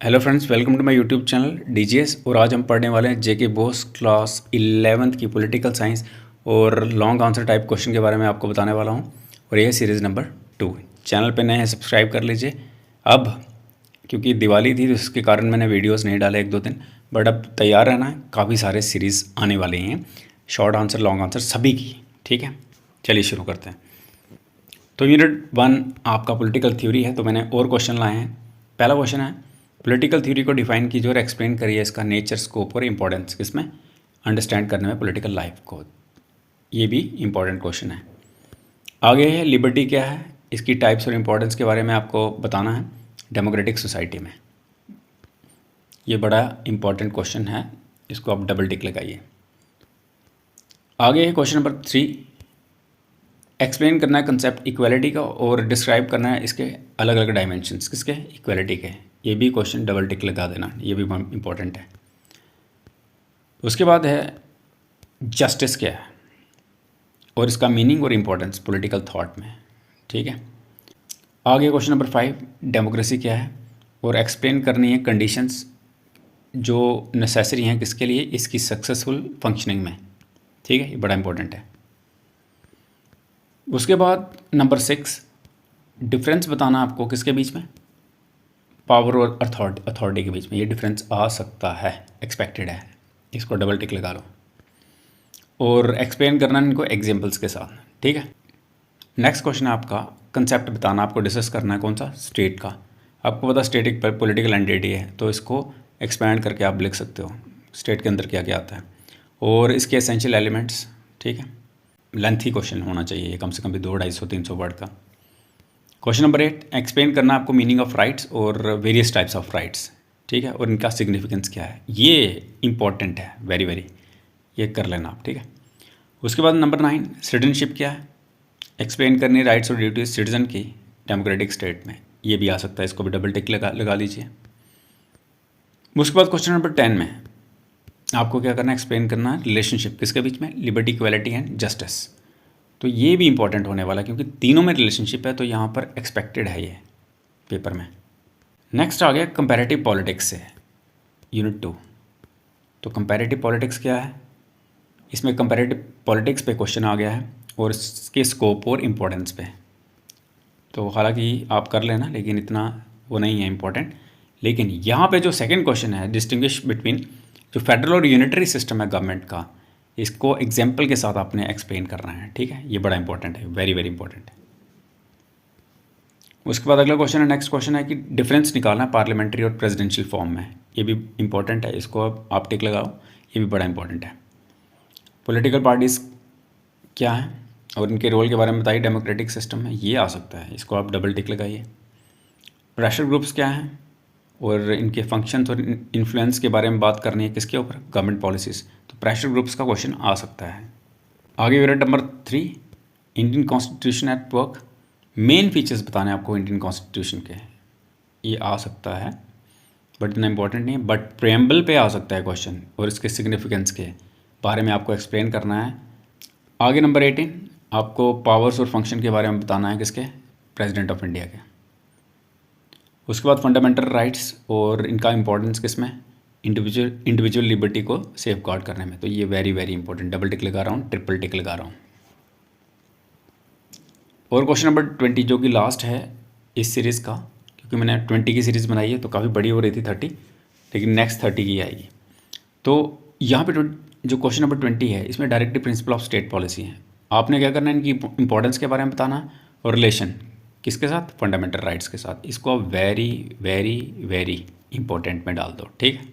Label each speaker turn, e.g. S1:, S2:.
S1: Hello friends, welcome to my YouTube channel DGS. और आज हम पढ़ने वाले हैं जेके बोस क्लास 11th की पॉलिटिकल साइंस और लॉन्ग आंसर टाइप क्वेश्चन के बारे में आपको बताने वाला हूं। और ये सीरीज़ नंबर 2। चैनल पे नए हैं, सब्सक्राइब कर लीजिए। अब क्योंकि दिवाली थी तो इसके कारण मैंने वीडियोस नहीं डाले 1-2 दिन, बट अब तैयार रहना है, काफ़ी सारे सीरीज़ आने वाले हैं, शॉर्ट आंसर लॉन्ग आंसर सभी की। ठीक है, चलिए शुरू करते हैं। तो यूनिट 1 आपका पॉलिटिकल थ्योरी है, तो मैंने और क्वेश्चन लाए हैं। पहला क्वेश्चन है, पॉलिटिकल थ्योरी को डिफाइन कीजिए और एक्सप्लेन करिए इसका नेचर, स्कोप और इम्पोर्टेंस किसमें अंडरस्टैंड करने में पॉलिटिकल लाइफ को। ये भी इम्पोर्टेंट क्वेश्चन है। आगे है लिबर्टी क्या है, इसकी टाइप्स और इम्पोर्टेंस के बारे में आपको बताना है डेमोक्रेटिक सोसाइटी में। ये बड़ा इम्पोर्टेंट क्वेश्चन है, इसको आप डबल टिक लगाइए। आगे है क्वेश्चन नंबर 3, एक्सप्लेन करना है कंसेप्ट इक्वालिटी का और डिस्क्राइब करना है इसके अलग अलग डायमेंशंस किसके, इक्वालिटी के। ये भी क्वेश्चन डबल टिक लगा देना, ये भी इम्पोर्टेंट है। उसके बाद है जस्टिस क्या है और इसका मीनिंग और इम्पोर्टेंस पॉलिटिकल थॉट में। ठीक है, आगे क्वेश्चन नंबर 5, डेमोक्रेसी क्या है और एक्सप्लेन करनी है कंडीशंस जो नेसेसरी हैं किसके लिए, इसकी सक्सेसफुल फंक्शनिंग में। ठीक है, ये बड़ा इंपॉर्टेंट है। उसके बाद नंबर 6, डिफरेंस बताना आपको किसके बीच में, पावर और अथॉरिटी के बीच में। ये डिफरेंस आ सकता है, एक्सपेक्टेड है, इसको डबल टिक लगा लो। और एक्सप्लेन करना इनको एग्जांपल्स के साथ। ठीक है, नेक्स्ट क्वेश्चन है आपका कंसेप्ट बताना, आपको डिस्कस करना है कौन सा, स्टेट का। आपको पता स्टेट एक पॉलिटिकल एंटिटी है, तो इसको एक्सपैंड करके आप लिख सकते हो स्टेट के अंदर क्या क्या आता है और इसके एसेंशियल एलिमेंट्स। ठीक है, लेंथी क्वेश्चन होना चाहिए, कम से कम भी 200-250-300 वर्ड का। क्वेश्चन नंबर 8, एक्सप्लेन करना आपको मीनिंग ऑफ राइट्स और वेरियस टाइप्स ऑफ राइट्स। ठीक है, और इनका सिग्निफिकेंस क्या है, ये इंपॉर्टेंट है, वेरी वेरी, ये कर लेना आप। ठीक है, उसके बाद नंबर 9, सिटीजनशिप क्या है, एक्सप्लेन करनी राइट्स और ड्यूटीज सिटीजन की डेमोक्रेटिक स्टेट में। ये भी आ सकता है, इसको भी डबल टिक लगा लीजिए। उसके बाद क्वेश्चन नंबर 10 में आपको क्या करना है, एक्सप्लेन करना है रिलेशनशिप किसके बीच में, लिबर्टी, इक्वालिटी एंड जस्टिस। तो ये भी इंपॉर्टेंट होने वाला है क्योंकि तीनों में रिलेशनशिप है, तो यहाँ पर एक्सपेक्टेड है ये पेपर में। नेक्स्ट आ गया कंपैरेटिव पॉलिटिक्स से, यूनिट 2। तो कंपैरेटिव पॉलिटिक्स क्या है, इसमें कंपैरेटिव पॉलिटिक्स पे क्वेश्चन आ गया है और इसके स्कोप और इम्पोर्टेंस पे। तो हालांकि आप कर लेना, लेकिन इतना वो नहीं है इम्पोर्टेंट। लेकिन यहाँ पे जो सेकंड क्वेश्चन है, डिस्टिंग्विश बिटवीन जो फेडरल और यूनिटरी सिस्टम है गवर्नमेंट का, इसको एग्जाम्पल के साथ आपने एक्सप्लेन करना है। ठीक है, ये बड़ा इंपॉर्टेंट है, वेरी वेरी इंपॉर्टेंट है। उसके बाद अगला क्वेश्चन है, नेक्स्ट क्वेश्चन है कि डिफरेंस निकालना है पार्लियामेंट्री और प्रेसिडेंशियल फॉर्म में। ये भी इंपॉर्टेंट है, इसको आप टिक लगाओ, ये भी बड़ा इंपॉर्टेंट है। पॉलिटिकल पार्टीज़ क्या है और इनके रोल के बारे में बताइए डेमोक्रेटिक सिस्टम में, ये आ सकता है, इसको आप डबल टिक लगाइए। प्रेशर ग्रुप्स क्या हैं और इनके फंक्शंस और इन्फ्लुएंस के बारे में बात करनी है किसके ऊपर, गवर्नमेंट पॉलिसीज़। तो प्रेशर ग्रुप्स का क्वेश्चन आ सकता है। आगे unit number 3, Indian constitution at work. Main features बताने आपको इंडियन कॉन्स्टिट्यूशन के, ये आ सकता है बट इतना इंपॉर्टेंट नहीं है। बट प्रेम्बल पे आ सकता है क्वेश्चन और इसके सिग्निफिकेंस के बारे में आपको एक्सप्लेन करना है। आगे नंबर 18, आपको पावर्स और फंक्शन के बारे में बताना है किसके, प्रेसिडेंट ऑफ इंडिया के। उसके बाद फंडामेंटल राइट्स और इनका इंपॉर्टेंस किसमें, इंडिविजुअल लिबर्टी को सेफ गार्ड करने में। तो ये very very important, double tick लगा रहा हूँ, ट्रिपल टिक लगा रहा हूँ। और क्वेश्चन नंबर 20 जो कि लास्ट है इस सीरीज़ का, क्योंकि मैंने 20 की सीरीज़ बनाई है तो काफ़ी बड़ी हो रही थी 30, लेकिन नेक्स्ट 30 की आएगी। तो यहाँ पे जो क्वेश्चन नंबर 20 है, इसमें directive principle of state policy है। आपने क्या करना है, इनकी इंपॉर्टेंस के बारे में बताना और रिलेशन किसके साथ, फंडामेंटल राइट्स के साथ। इसको वेरी वेरी वेरी इंपॉर्टेंट में डाल दो। ठीक है,